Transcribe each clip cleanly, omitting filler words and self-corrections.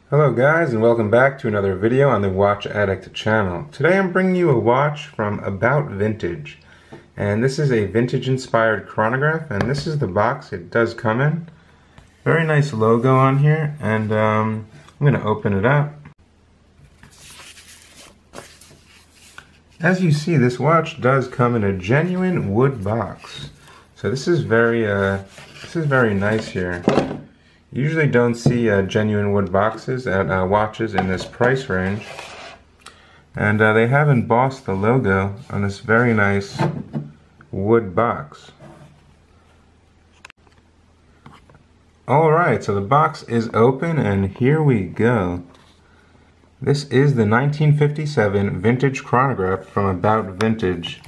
Hello guys, and welcome back to another video on the Watch Addict channel. Today I'm bringing you a watch from About Vintage, and this is a vintage inspired chronograph, and this is the box it does come in. Very nice logo on here, and I'm going to open it up. As you see, this watch does come in a genuine wood box, so this is very nice here. You usually don't see genuine wood boxes at watches in this price range, and they have embossed the logo on this very nice wood box. Alright, so the box is open and here we go. This is the 1957 vintage chronograph from About Vintage.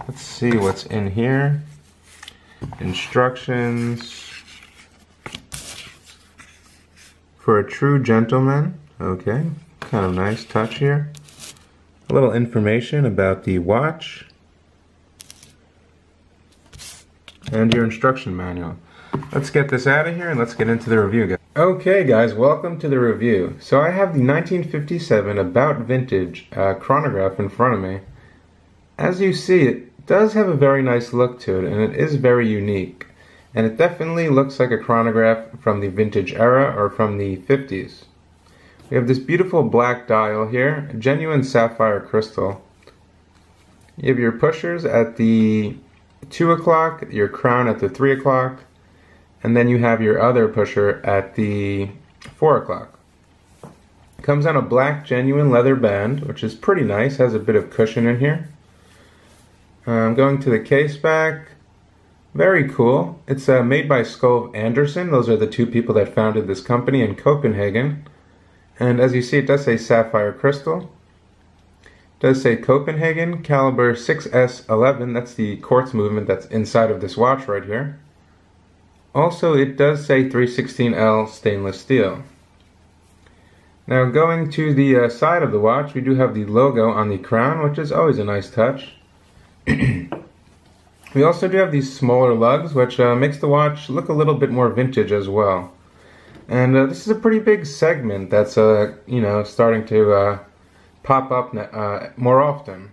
Let's see what's in here. Instructions. For a true gentleman. Okay, kind of nice touch here. A little information about the watch. And your instruction manual. Let's get this out of here and let's get into the review, guys. Okay guys, welcome to the review. So I have the 1957 About Vintage chronograph in front of me. As you see, it does have a very nice look to it, and it is very unique. And it definitely looks like a chronograph from the vintage era or from the 50s. We have this beautiful black dial here, a genuine sapphire crystal. You have your pushers at the 2 o'clock, your crown at the 3 o'clock, and then you have your other pusher at the 4 o'clock. It comes on a black genuine leather band, which is pretty nice, has a bit of cushion in here. Going to the case back. Very cool. It's made by Skov Andersen. Those are the two people that founded this company in Copenhagen. And as you see, it does say sapphire crystal. It does say Copenhagen, caliber 6S11. That's the quartz movement that's inside of this watch right here. Also, it does say 316L stainless steel. Now going to the side of the watch, we do have the logo on the crown, which is always a nice touch. We also do have these smaller lugs, which makes the watch look a little bit more vintage as well. And this is a pretty big segment that's starting to pop up more often.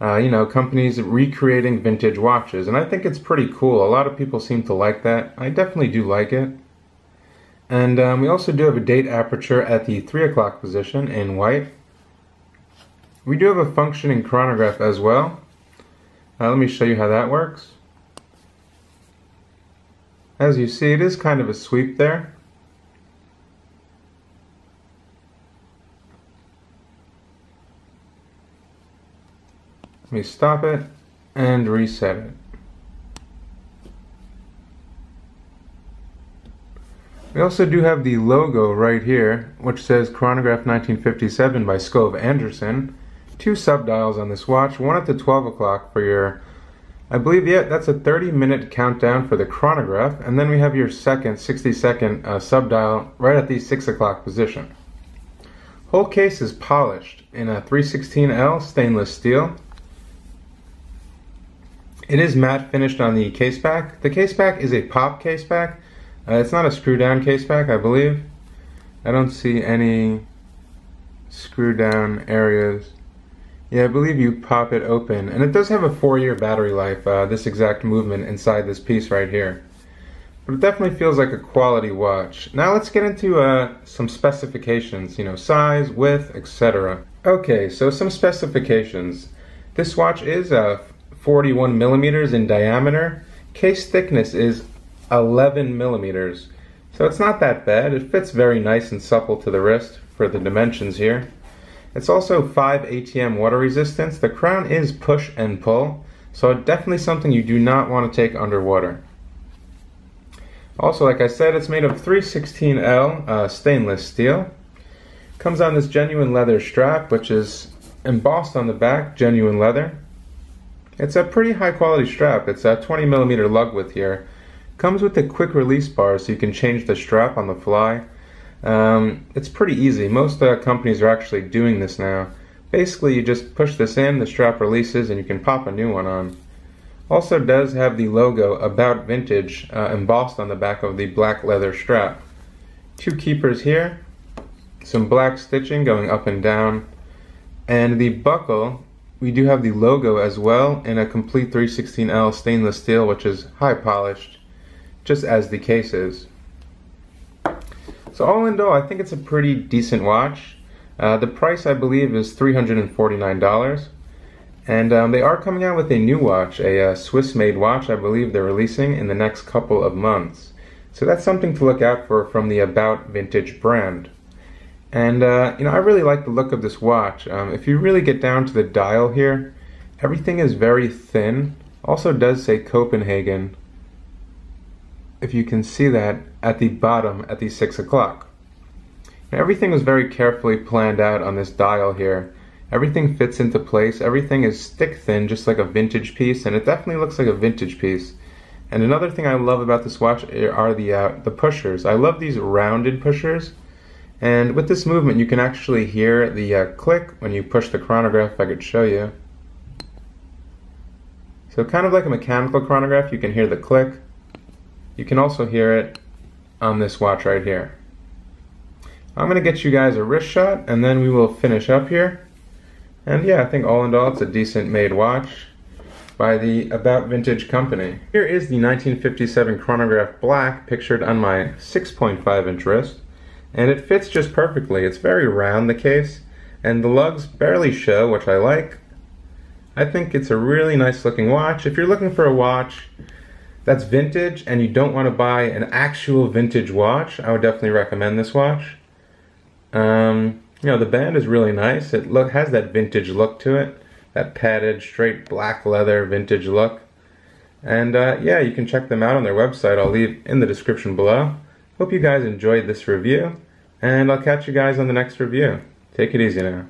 Companies recreating vintage watches, and I think it's pretty cool. A lot of people seem to like that. I definitely do like it. And we also do have a date aperture at the 3 o'clock position in white. We do have a functioning chronograph as well. Let me show you how that works. As you see, it is kind of a sweep there. Let me stop it and reset it. We also do have the logo right here, which says Chronograph 1957 by Skov Andersen. 2 subdials on this watch, one at the 12 o'clock for your, I believe, yeah, that's a 30-minute countdown for the chronograph, and then we have your second 60-second subdial right at the 6 o'clock position. Whole case is polished in a 316L stainless steel. It is matte finished on the case back. The case back is a pop case back. It's not a screw down case back, I believe. I don't see any screw down areas. Yeah, I believe you pop it open, and it does have a 4-year battery life, this exact movement inside this piece right here. But it definitely feels like a quality watch. Now let's get into some specifications, size, width, etc. Okay, so some specifications. This watch is 41 millimeters in diameter. Case thickness is 11 millimeters. So it's not that bad. It fits very nice and supple to the wrist for the dimensions here. It's also 5 ATM water resistance. The crown is push and pull, so definitely something you do not want to take underwater. Also, like I said, it's made of 316L stainless steel. Comes on this genuine leather strap, which is embossed on the back, genuine leather. It's a pretty high quality strap. It's a 20 millimeter lug width here. Comes with a quick release bar so you can change the strap on the fly. It's pretty easy. Most companies are actually doing this now. Basically, you just push this in, the strap releases, and you can pop a new one on. Also does have the logo About Vintage embossed on the back of the black leather strap. 2 keepers here. some black stitching going up and down, and the buckle, we do have the logo as well in a complete 316L stainless steel, which is high polished, just as the case is. So all in all, I think it's a pretty decent watch. The price, I believe, is $349, and they are coming out with a new watch, a Swiss-made watch. I believe they're releasing in the next couple of months. So that's something to look out for from the About Vintage brand. And you know, I really like the look of this watch. If you really get down to the dial here, everything is very thin. Also does say Copenhagen, if you can see that at the bottom at the 6 o'clock. Everything was very carefully planned out on this dial here. Everything fits into place. Everything is stick thin, just like a vintage piece, and it definitely looks like a vintage piece. And another thing I love about this watch are the pushers. I love these rounded pushers. And with this movement, you can actually hear the click when you push the chronograph, if I could show you. So kind of like a mechanical chronograph, you can hear the click. You can also hear it on this watch right here. I'm going to get you guys a wrist shot, and then we will finish up here. And yeah, I think all in all, it's a decent made watch by the About Vintage company. Here is the 1957 Chronograph Black pictured on my 6.5 inch wrist. And it fits just perfectly. It's very round, the case, and the lugs barely show, which I like. I think it's a really nice looking watch. If you're looking for a watch that's vintage and you don't want to buy an actual vintage watch, I would definitely recommend this watch. You know, the band is really nice. It has that vintage look to it, that padded, straight black leather vintage look. And yeah, you can check them out on their website. I'll leave in the description below. Hope you guys enjoyed this review, and I'll catch you guys on the next review. Take it easy now.